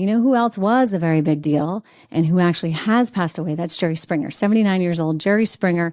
You know who else was a very big deal and who actually has passed away? That's Jerry Springer, 79 years old. Jerry Springer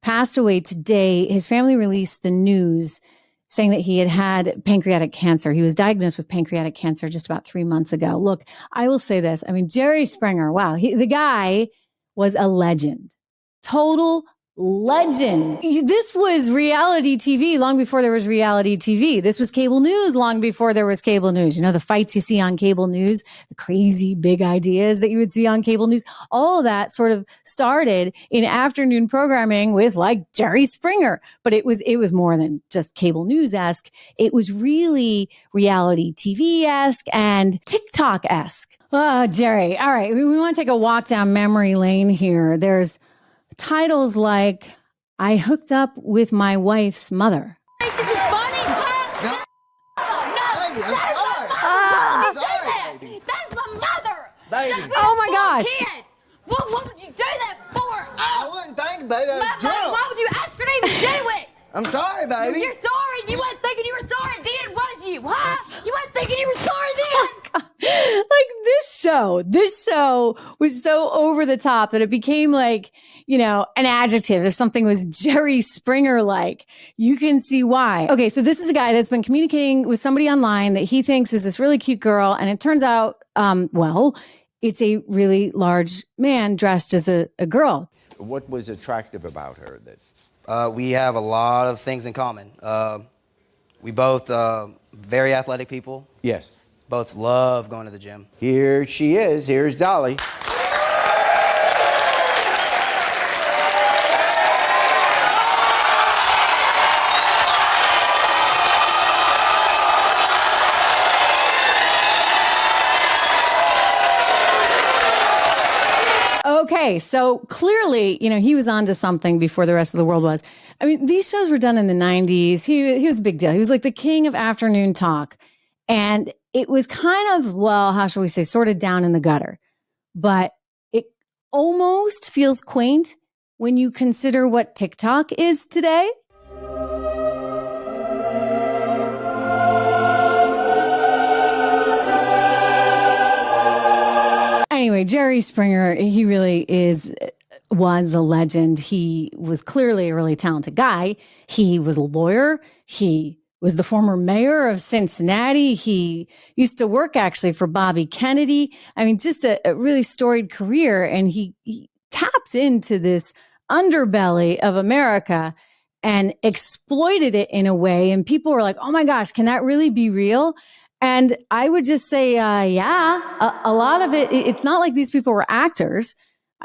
passed away today. His family released the news saying that he had pancreatic cancer. He was diagnosed with pancreatic cancer just about 3 months ago. Look, I will say this. I mean, Jerry Springer, wow, the guy was a legend. Total legend. This was reality TV long before there was reality TV. This was cable news long before there was cable news. You know, the fights you see on cable news, the crazy big ideas that you would see on cable news, all of that sort of started in afternoon programming with like Jerry Springer. But it was more than just cable news-esque. It was really reality TV-esque and TikTok-esque. Oh, Jerry. All right. We want to take a walk down memory lane here. There's titles like, I hooked up with my wife's mother. This is funny, huh? No, that's my mother. That's my mother. Baby. Oh my gosh. Kids. What would you do that for? I wouldn't think, baby. I was drunk. Why would you ask her to even do it? I'm sorry, baby. You're sorry. You weren't thinking you were sorry then, was you? Huh? You weren't thinking you were sorry then. Like this show was so over the top that it became like, you know, an adjective. If something was Jerry Springer like, you can see why. Okay, so this is a guy that's been communicating with somebody online that he thinks is this really cute girl. And it turns out, well, it's a really large man dressed as a girl. What was attractive about her? That we have a lot of things in common. We both very athletic people. Yes. Both love going to the gym. Here she is. Here's Dolly. Okay, so clearly, you know, he was onto something before the rest of the world was. I mean, these shows were done in the 90s. He was a big deal. He was like the king of afternoon talk. And it was kind of, well, how shall we say, sort of down in the gutter. But it almost feels quaint when you consider what TikTok is today. Anyway, Jerry Springer, he really was a legend. He was clearly a really talented guy. He was a lawyer. He was the former mayor of Cincinnati. He used to work actually for Bobby Kennedy. I mean, just a really storied career. And he tapped into this underbelly of America and exploited it in a way. And people were like, oh my gosh, can that really be real? And I would just say, yeah, a lot of it, it's not like these people were actors.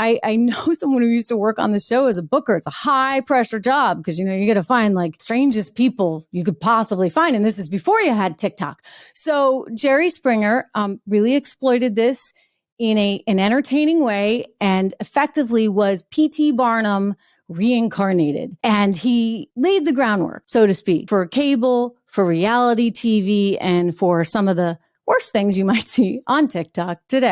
I know someone who used to work on the show as a booker. It's a high pressure job because, you know, you got to find like strangest people you could possibly find. And this is before you had TikTok. So Jerry Springer really exploited this in an entertaining way and effectively was P.T. Barnum reincarnated. And he laid the groundwork, so to speak, for cable, for reality TV, and for some of the worst things you might see on TikTok today.